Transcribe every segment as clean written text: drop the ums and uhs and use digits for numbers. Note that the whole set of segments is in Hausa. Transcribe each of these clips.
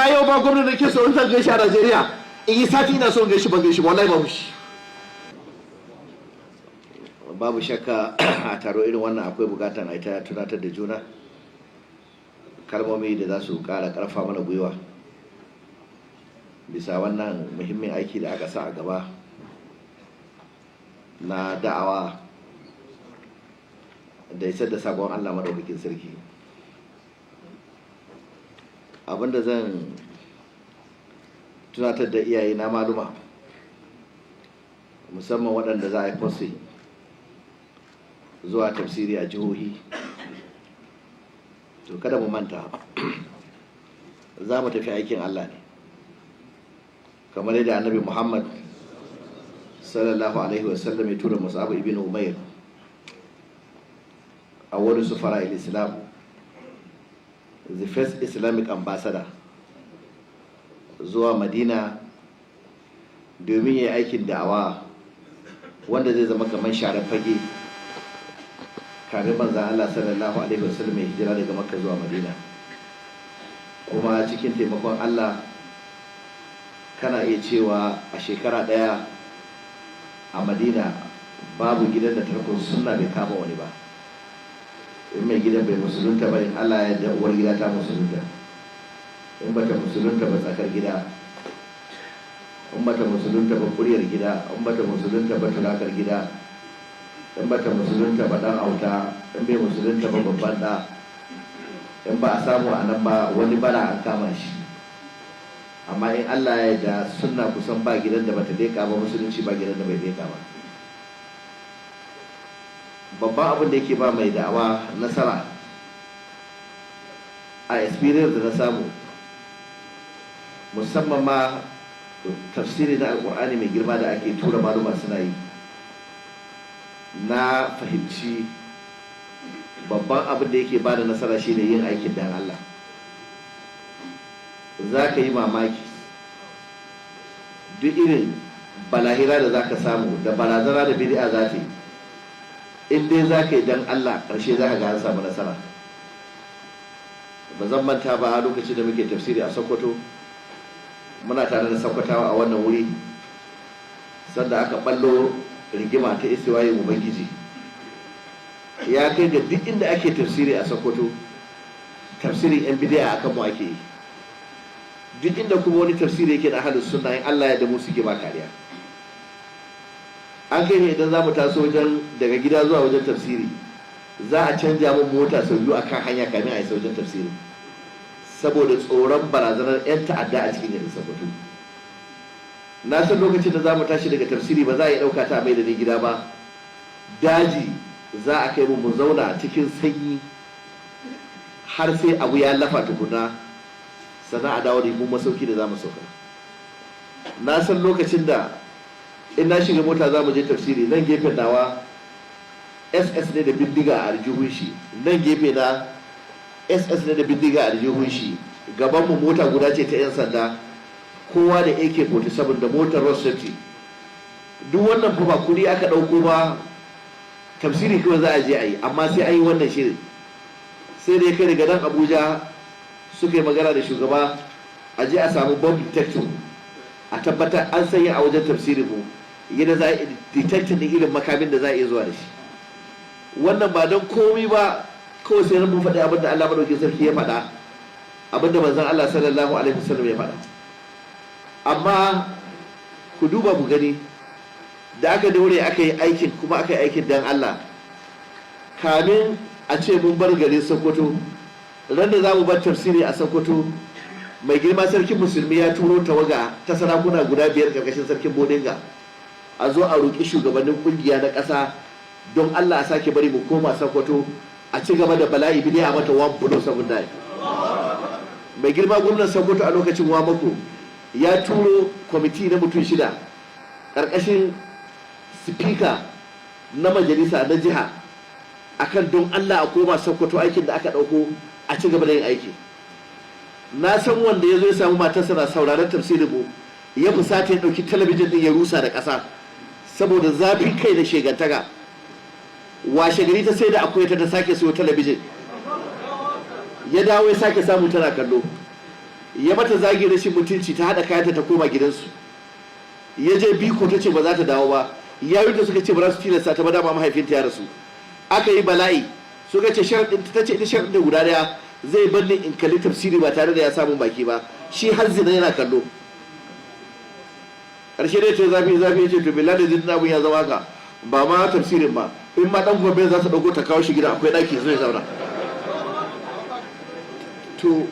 amma yau ba gwamnati da ke so in zan gaishe a Najeriya in yi sati ina so in gaishe ban gaishe wallahi babu shi. Babu shakka a taro irin wannan akwai bukatan a ita tunatar da juna kalmomi da za su kara karfa mana gwiwa bisa wannan muhimmin aiki da aka sa a gaba na da'awa da isar da sabon Allah madaukakin sarki. Abinda zan tunatar da iyaye na maluma musamman waɗanda za a yi fosse zuwa tafsiri a jihohi, to kada mu manta za mu tafi aikin Allah ne kamar yadda annabi Muhammad sallallahu alaihi wasallam ya tura Mus'ab ibn Umair a wurin sufara al-Islam, the first Islamic ambassador, zuwa Madina domin ya yi aikin da'awa wanda zai zama kamar sharar fage kafin manzan Allah sallallahu alaihi wasallam ya hijira daga Makka zuwa Madina. Kuma cikin taimakon Allah kana iya cewa a shekara ɗaya a Madina babu gidan da tarkon sunna bai kama wani ba. In mai gidan bai musulunta ba, in Allah ya yarda uwar gida ta musulunta, in bata musulunta ba tsakar gida, in bata musulunta ba kuryar gida, in bata musulunta ba tulakar gida, in bata musulunta ba dan auta, in bai musulunta ba babban da, in ba a samu a nan ba wani bara an kama shi. Amma in Allah ya yarda sunna kusan ba gidan da bata leka ba, musulunci ba gidan da bai leka ba. Babban abin da yake ba mai da'awa nasara a experience da na samu, musamman ma tafsiri na alkur'ani mai girma da ake tura maluma suna yi, na fahimci babban abin da yake ba da nasara shine yin aikin dan Allah. Za ka yi mamaki duk irin balahira da za ka samu da barazana da bid'a za ta yi, in dai za ka yi don Allah ƙarshe za ka ga an samu nasara. Ba zan manta ba lokacin da muke tafsiri a Sokoto, muna tare da Sokotawa a wannan wuri sanda aka ballo rigima ta istiwayin Ubangiji. Ya kai ga duk inda ake tafsiri a Sokoto, tafsirin yan bidiya akan mu ake yi. Duk inda kuma wani tafsiri yake da ahlus sunna, in Allah ya da mu suke ba kariya. An kai ne idan za mu taso wajen daga gida zuwa wajen tafsiri, za a canja mun mota sau biyu akan hanya kamin a isa wajen tafsiri saboda tsoron barazanar 'yan ta'adda a cikin garin Sokoto. Na san lokacin da za mu tashi daga tafsiri ba za a yi ɗauka ta mai da ni gida ba, daji za a kai mu zauna cikin sanyi har sai abu ya lafa tukuna sannan a dawo da mu masauki da za mu sauka. Na san lokacin da in na shiga mota za mu je tafsiri, nan gefen nawa SS ne da bindiga a aljihun shi, nan gefe na SS ne da bindiga a aljihun shi, gaban mu mota guda ce ta 'yan sanda, kowa da AK-47 da motar road safety. Duk wannan fa ba kuri aka ɗauko ba, tafsiri kawai za a je a yi, amma sai an yi wannan shirin. Sai da ya kai daga nan Abuja suka yi magana da shugaba a je a samu bomb detector a tabbatar an sanya a wajen tafsirin mu yadda za a detectin din irin makamin da za a iya zuwa da shi. Wannan ba don komi ba, kawai sai mun faɗi abinda Allah madaukakin sarki ya faɗa, abinda manzon Allah sallallahu alaihi wasallam ya faɗa. Amma ku duba ku gani, da aka daure aka yi aikin kuma aka yi aikin dan Allah, kamin a ce mun bar garin Sokoto, ran da za mu bar tafsiri a Sokoto, mai girma sarkin musulmi ya turo tawaga ta sarakuna guda 5 karkashin sarkin Bodinga a zo a roƙi shugabannin kungiya na ƙasa don Allah a sake bari mu koma Sokoto a ci gaba da bala'i bidiya mata 1.79. Mai girma gwamnan Sokoto a lokacin Wamako ya turo kwamiti na mutum 6 karkashin sifika na majalisa na jiha akan don Allah a koma Sokoto aikin da aka ɗauko a ci gaba da yin aiki. Na san wanda ya zo ya samu matarsa na sauraron tafsirin mu ya fusata ya ɗauki talabijin ɗin ya rusa da ƙasa saboda zafin kai da shegantaka. Washe gari ta sai da akwai ta sake siyo talabijin, ya dawo ya sake samu tana kallo. ya mata zagi rashin mutunci, ta haɗa kayanta ta koma gidansu. Ya je biko ta ce ba za ta dawo ba, yayinta suka ce ba za su tilasta ta ba, dama mahaifinta ya rasu. Aka yi bala'i, suka ce sharaɗin ta ce ita sharaɗin guda ɗaya, zai bar ni in kalli tafsiri ba tare da ya samu baki ba, shi har zina yana kallo. Ƙarshe dai ta zafi ya ce to billahi da jin abun ya zama haka, ba ma tafsirin ba, in ma ɗan gobe za ta ɗauko ta kawo shi gida, akwai ɗaki zai zauna. To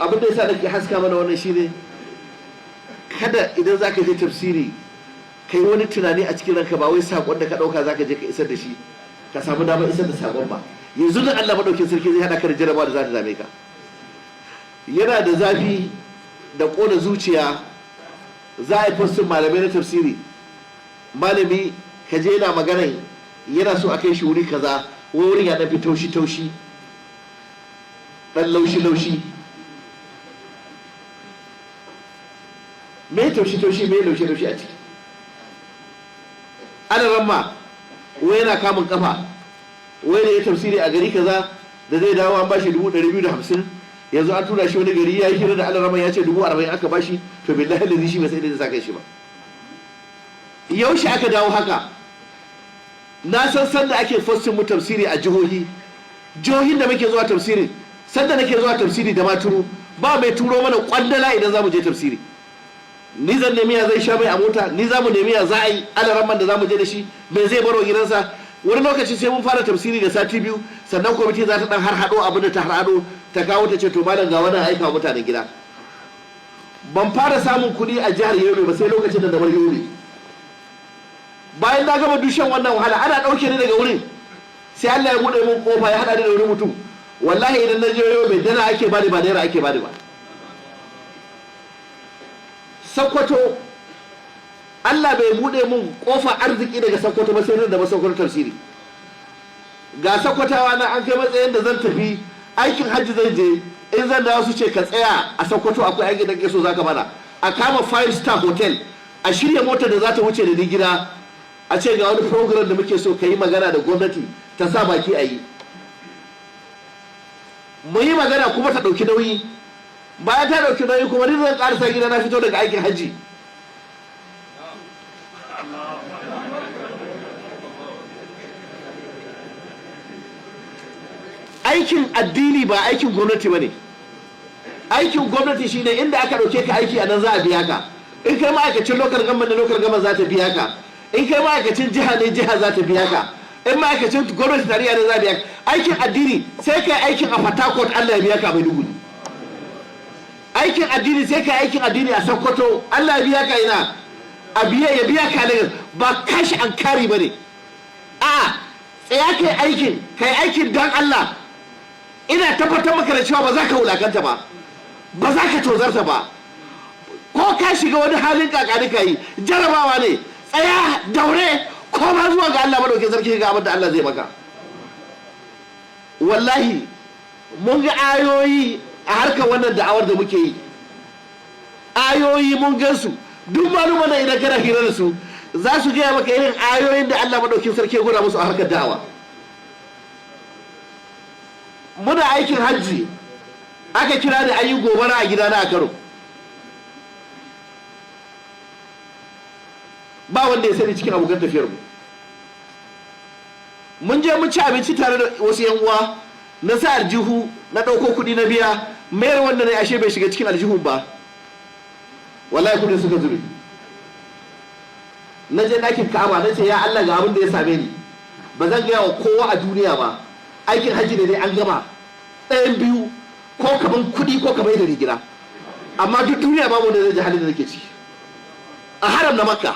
abin da yasa nake haska mana wannan shine, kada idan zaka je tafsiri kai wani tunani a cikin ranka, ba wai sakon da ka dauka zaka je ka isar da shi ka samu damar isar da sakon ba. Yanzu da Allah madaukin sarki zai hada ka da jarabawa da za ta dame ka. Yana da zafi da kona zuciya. Za a yi postin malamai na tafsiri, malami ka je yana magana yana so a kai shi wuri kaza, wurin ya dan fi taushi dan laushi me taushi me laushi a ciki. ana ramma wai yana kamun kafa, wai da ya tafsiri a gari kaza da zai dawo an bashi 250, yanzu an tura shi wani gari ya yi hira da alaramma ya ce 40,000 aka bashi. To billahi lazi shi bai sai da zai saka shi ba. Yaushe aka dawo haka? Na san sanda ake fassin mu tafsiri a jihohin da muke zuwa tafsirin, sanda nake zuwa tafsiri da maturu, ba mai turo mana kwandala idan za mu je tafsiri. Ni zan nemi ya zai sha mai a mota, ni za mu nemi ya za a yi alaramman da za mu je da shi, me zai baro gidansa. Wani lokaci sai mun fara tafsiri da sati biyu, sannan kwamiti za ta dan har hado abin da ta har hado ta kawo ta ce to malam ga wannan aika wa mutanen gida. Ban fara samun kuɗi a jihar Yobe ba sai lokacin da na bar Yobe. Bayan na gama dushen wannan wahala, ana ɗauke ni daga wurin, sai Allah ya buɗe mun kofa ya haɗa ni da wani mutum. Wallahi idan na je Yobe dala ake bani ba naira ake bani ba. Sokoto Allah bai buɗe mun kofa arziki daga Sokoto ba sai da ba Sokoto tafsiri. Ga Sokotawa na an kai matsayin da zan tafi aikin hajji zan je, in zan dawo su ce ka tsaya a Sokoto akwai aiki da ke so zaka mana, a kama 5-star hotel, a shirya motar da za ta wuce da ni gida, a ce ga wani program da muke so ka yi magana da gwamnati ta sa baki a yi. Mu yi magana kuma ta ɗauki nauyi. Bayan ta ɗauki nauyi kuma ni zan ƙarasa gida na fito daga aikin hajji. Aikin addini ba aikin gwamnati ba ne. Aikin gwamnati shine inda aka ɗauke ka aiki a nan za a biya ka. In kai ma'aikacin lokal gama ne lokal gama za ta biya ka. In kai ma'aikacin jiha ne jiha za ta biya ka. In ma'aikacin gwamnati tarayya ne za a biya ka. Aikin addini sai kai aikin a Fatakot Allah ya biya ka mai dugu. Aikin addini sai kai aikin addini a Sokoto Allah ya biya ka ina a biya ya biya ka Lagos. Ba kashi an kari ba ne. A tsaya kai aikin don Allah. Ina tabbatar maka da cewa ba za ka wulakanta ba za ka tozarta ba, ko ka shiga wani halin kakani ka yi jarabawa ne, tsaya daure ko ma zuwa ga Allah madaukin sarki ga abin da Allah zai maka. Wallahi mun ga ayoyi a harkar wannan da'awar da muke yi, ayoyi mun gansu, duk maluma na idan kana hira da su za su gaya maka irin ayoyin da Allah madaukin sarki ya gwada musu a harkar da'awa. Muna aikin hajji aka kira da ayi gobara a gidana a Kano, ba wanda ya sani cikin abokan tafiyar mu. Mun je mun ci abinci tare da wasu yan uwa, na sa aljihu na ɗauko kuɗi na biya, mayar wanda na ashe bai shiga cikin aljihun ba, wallahi kudin suka zube. Na je ɗakin Ka'aba na ce ya Allah ga abin da ya same ni, ba zan gaya wa kowa a duniya ba, aikin hajji ne dai an gama, ɗayan biyu, ko kaman kuɗi ko kamar da gida, amma duk duniya babu da zai ji halin da nake ci. A haram na Makka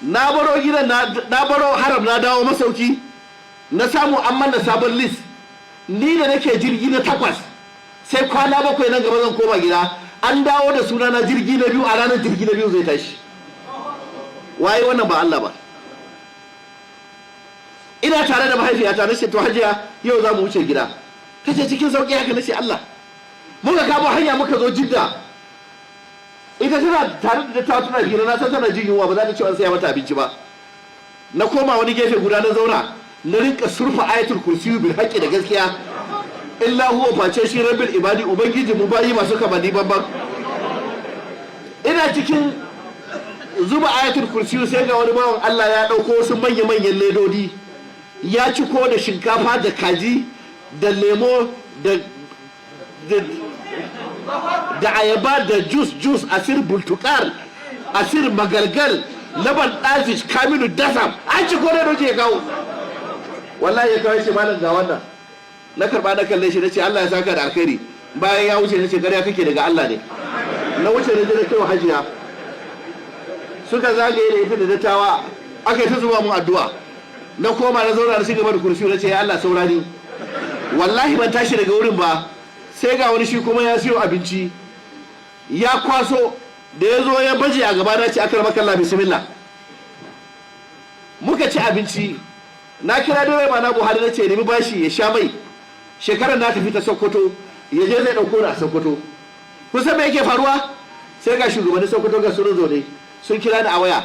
na baro gidan na baro haram na dawo masauki, na samu an manna sabon list, ni da nake jirgi na 8, sai kwana 7 nan gaba zan koma gida, an dawo da suna na jirgi na 2, a ranar jirgi na 2 zai tashi. Waye wannan ba Allah ba. Ina tare da mahaifiyata na ce to hajiya yau za mu wuce gida, ta ce cikin sauƙi haka na ce Allah. Muka kamo hanya muka zo Jidda, ita tana tare da ta tuna hira, na san tana jin yunwa, ba za ta ce an saya mata abinci ba. Na koma wani gefe guda na zauna, na rinka surfa ayatul kursiyu bil haqqi da gaskiya, illa huwa face shi rabbil ibadi ubangiji mu bayi masu kamani babban. Ina cikin zuba ayatul kursi sai ga wani bawan Allah ya dauko wasu manya-manyan ledodi ya ciko da shinkafa da kaji da lemo da ayaba da jus asir bultukar asir magalgal laban ɗazish kamilu dasam an ciko da doje ya kawo. Wallahi ya kawo shi malam ga wannan na karba na kalle shi nace Allah ya saka da alkhairi. Bayan ya wuce nace gariya kake daga Allah ne. Na wuce ne da kai hajiya suka zagaye da ita da dattawa aka yi ta zuba mun addu'a. Na koma na zauna da shi gaba da kursi nace ya Allah saurani. Wallahi ban tashi daga wurin ba sai ga wani shi kuma ya siyo abinci ya kwaso da ya zo ya baje a gaba na ce akramaka Allah bismillah. Muka ci abinci na kira direba na Buhari na ce nemi bashi ya sha mai shekarar na tafi ta Sokoto ya je zai dauko ni a Sokoto. Kusan me yake faruwa sai ga shugabannin Sokoto ga sun zo ne sun kira ni a waya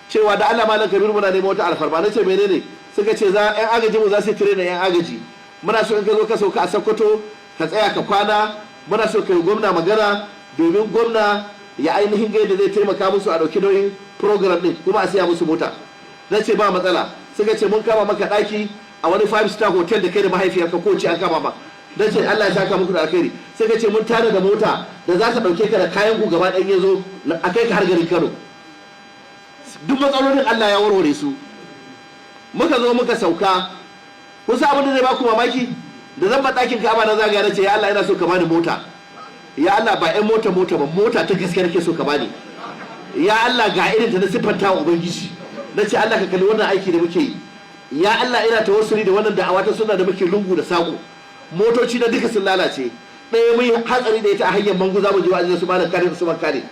cewa da Allah malam Kabiru muna neman wata alfarma na ce menene suka ce za yan agaji mu za su tire da yan agaji muna so in ka zo ka sauka a Sokoto ka tsaya ka kwana muna so ka yi gwamna magana domin gwamna ya ainihin ga yadda zai taimaka musu a dauki nauyin program din kuma a siya musu mota. Na ce ba matsala suka ce mun kama maka daki a wani 5-star hotel da kai da mahaifiyarka ko ce an kama ma. Na ce Allah ya saka muku da alkhairi suka ce mun tare da mota da za ta dauke ka da kayan ku gaba ɗan yazo a kai ka har garin Kano. Duk matsalolin Allah ya warware su. Muka zo muka sauka kusa abin da zai baku mamaki da zan ba ɗakin Ka'aba na zagaya na ce ya Allah ina so ka bani mota. Ya Allah ba ƴan mota ba mota ta gaskiya nake so ka bani. Ya Allah ga irin ta na siffanta wa Ubangiji. Na ce Allah ka kalli wannan aiki da muke yi. Ya Allah ina tawassuli da wannan da'awa ta sunna da muke lungu da sako. Motoci na duka sun lalace. Ɗaya mun yi hatsari da ita a hanyar Mangu za mu je wa'azin su malam kare su kare.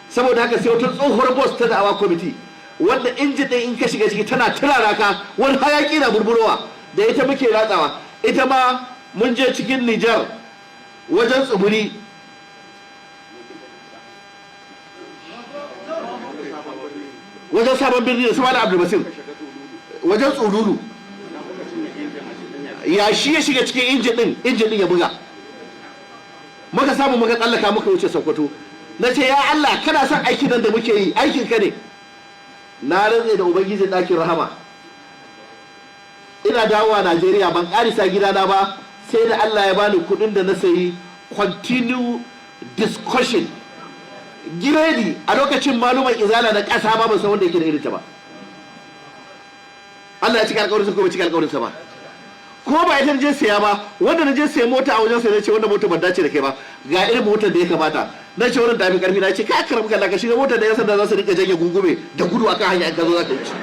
Saboda haka sai wata tsohuwar boss ta da'awa committee wanda injin ɗin in ka shiga ciki tana turara ka wani hayaki na burburowa da ita muke ratsawa. Ita ma mun je cikin Nijar wajen tsibiri wajen sabon birni da su malam Abdulbasir wajen tsururu ya shi ya shiga cikin injin din ya buga muka samu muka tsallaka muka wuce Sokoto. Na ce ya Allah kana son aikin nan da muke yi aikin ka ne. Na rantse da ubangijin ɗakin rahama ina dawowa Najeriya ban karisa gidana ba sai da Allah ya bani kuɗin da na sayi continue discussion giredi a lokacin maluman izala na ƙasa ba san wanda yake da irinta ba. Allah ya cika alƙawarinsa ko bai cika alƙawarinsa ba. Ko ba ita je saya ba wanda na je saya mota a wajen sai na ce wanda mota ban dace da kai ba ga irin motar da ya kamata na ce wannan tafi karfi na ce ka karam kalla ka shiga motar da ya sanda za su rika janye gungume da gudu akan hanya in ka zo za ka wuce.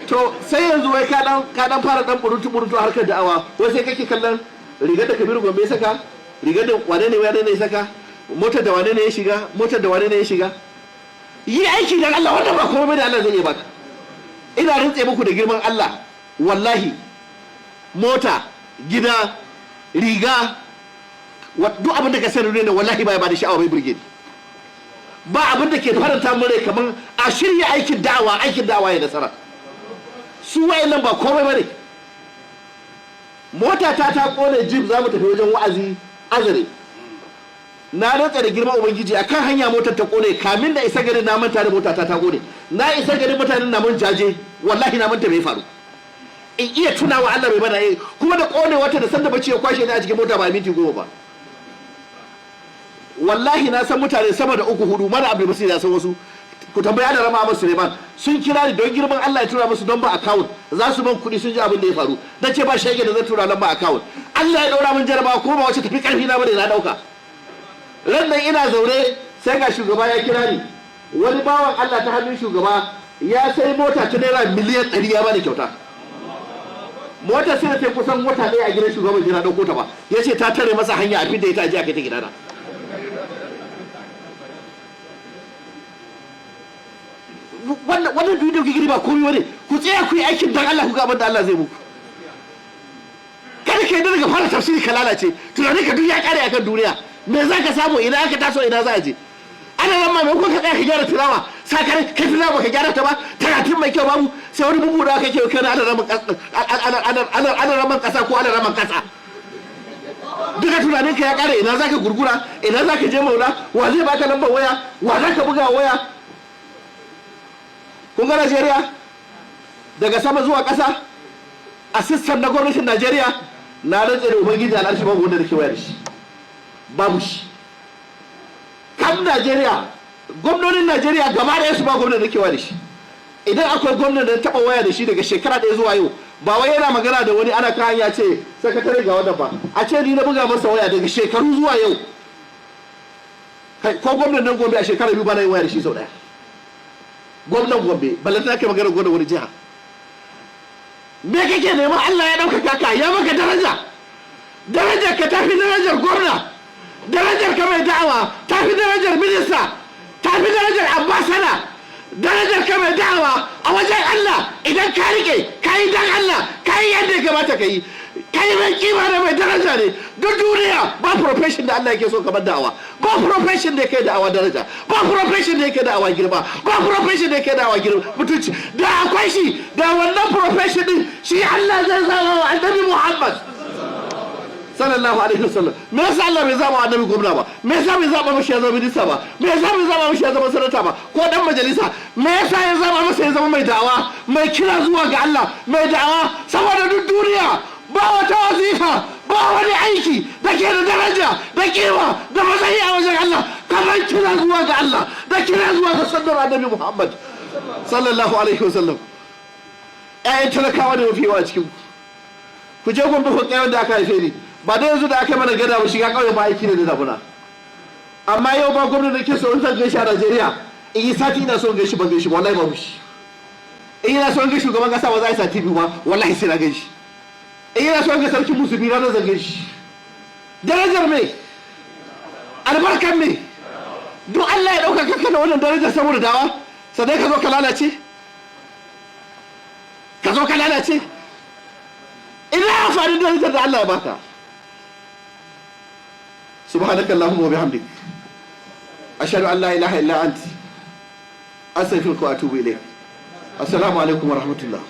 To sai yanzu wai ka dan fara dan burutu harkar da'awa wai sai kake kallon rigar da Kabiru Gombe ya saka rigar da wane ne ya saka motar da wane ne ya shiga yi aiki dan Allah wanda ba komai da Allah zai yi baka. Ina rantse muku da girman Allah wallahi mota gida riga duk abin da ka sani ne wallahi ba da sha'awa bai burge ba abin da ke faranta mun rai kaman a shirya aikin da'awa ya nasara. Su wayannan ba komai bane. Mota ta kone jeep za mu tafi wajen wa'azi azare na rantsa da girman ubangiji akan hanya motar ta kone kamin da isa garin na manta da mota ta kone na isa garin mutanen na mun jaje wallahi na manta bai faru in iya tunawa Allah bai bada kuma da kone wata da sanda bacci ya kwashe ni a cikin mota ba minti 10 ba. Wallahi na san mutane sama da 3-4 mana Abdul Basir ya san wasu ku tambaya da Rama Ahmad Suleiman sun kira ni don girman Allah ya tura musu don ba account za su ban kuɗi sun ji abin da ya faru dan ce ba shege da zan tura nan ba account Allah ya daura min jarabawa ko ba wace tafi karfi na bane na dauka. Ran nan ina zaune sai ga shugaba ya kira ni wani bawan Allah ta hannun shugaba ya sai mota ta naira miliyan 100 ya bani kyauta. Mota sai ta kusan wata ɗaya a gidan shugaban jira dauko ta ba yace ta tare masa hanya a fidda ita aje a kai ta gidana. Wannan bidiyo gigiri ba komai wani ku tsaya ku yi aikin dan Allah ku ga abin da Allah zai muku. Kada ka yi daga fara tafsiri ka lalace tunanin ka duk ya kare akan duniya me za ka samu idan aka taso ina za a je. Ana nan ma mai ko ka tsaya ka gyara tilawa sakare ka tilawa ka gyara ta ba 30 mai kyau babu sai wani bubu da kake kana ana raman kasa ko ana raman kasa. Duka tunanin ka ya kare ina zaka gurgura, ina zaka je maula, wa zai baka lambar waya, wa zaka buga waya. Kun ga Najeriya daga sama zuwa ƙasa assistant na gwamnatin Najeriya na rantsa da ubangiji al'arshi babu wanda da ke waya da shi, babu shi. Kan Najeriya gwamnonin Najeriya gaba da su ba gwamnati da ke waya da shi. Idan akwai gwamnati da taɓa waya da shi daga shekara ɗaya zuwa yau, ba wai yana magana da wani ana kayan ya ce sakatare ga wannan ba, a ce ni na buga masa waya daga shekaru zuwa yau. Ko gwamnan nan Gombe a shekara biyu ba na yin waya da shi sau ɗaya. Gwamnan Gombe balanta kai magana gwamnan wani jiha. Me kake neman? Allah ya ɗaukaka ka, ya maka daraja. Darajar ka tafi darajar gwamna, darajar ka mai da'awa tafi darajar minista, tafi darajar ambasada. Darajar ka mai da'awa a wajen Allah idan ka rike ka yi dan Allah, ka yi yadda ya kamata ka yi, ka yi mai kima da mai daraja ne. Duk duniya ba profession da Allah yake so kamar da'awa, ba profession da yake da'awa daraja, ba profession da yake da'awa girma, ba profession da yake da'awa girma mutunci. Da akwai shi, da wannan profession din shi Allah zai zama wa annabi Muhammad sallallahu alaihi wasallam. Me yasa Allah bai zama annabi gwamna ba? Me yasa bai zama mashi ya zama minista ba? Me yasa bai zama mashi ya zama sanata ba ko dan majalisa? Me yasa ya zama masa ya zama mai da'awa, mai kira zuwa ga Allah, mai da'awa? Saboda duk duniya ba wata wazifa, ba wani aiki da ke da daraja da kima da matsayi a wajen Allah kamar kira zuwa ga Allah da kira zuwa ga sunnar annabi Muhammad sallallahu alaihi wasallam. ƴaƴan talakawa da mafi yawa cikin ku je Gombe ku kai wanda aka haife ni, ba da yanzu da aka mana gada ba shiga kauye ba aiki ne da zabuna. Amma yau ba gwamnati da ke so zan gaishe a Najeriya in yi sati ina so gaishe ban gaishe ba, wallahi ba mushi. In yana so gaishe shugaban kasa ba za a yi sati biyu ba, wallahi sai na gaishe. In yana so ga sarkin musulmi ranar zan gaishe. Darajar me? Albarkan me? Duk Allah ya dauka kanka da wannan darajar saboda dawa, sannan ka zo ka lalace? Ka zo ka lalace? ina amfani darajar da Allah ya baka. سبحانك اللهم وبحمدك أشهد أن لا إله إلا أنت أستغفرك وأتوب إليك. السلام عليكم ورحمة الله.